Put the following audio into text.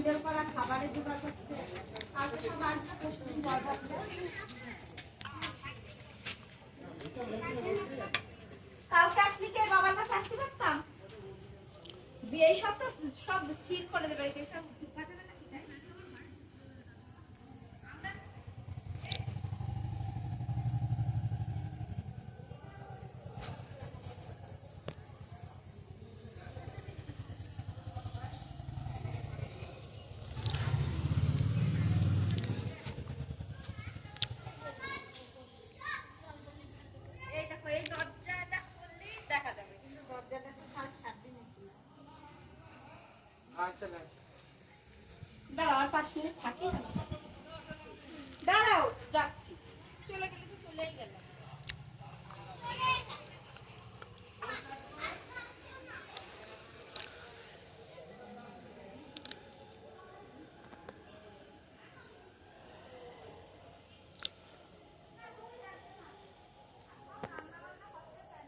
প্যান্ডেল করা, খাবারের জোগাড় করতে, কালকে সব আসবে, পরশুদিন জল থাকবে। কালকে আসলি কে বাবার কাছে আসতে পারতাম? এই সব তো সব সিল করে দেবে, এসব দাঁড়া, আর 5 মিনিট থাকি।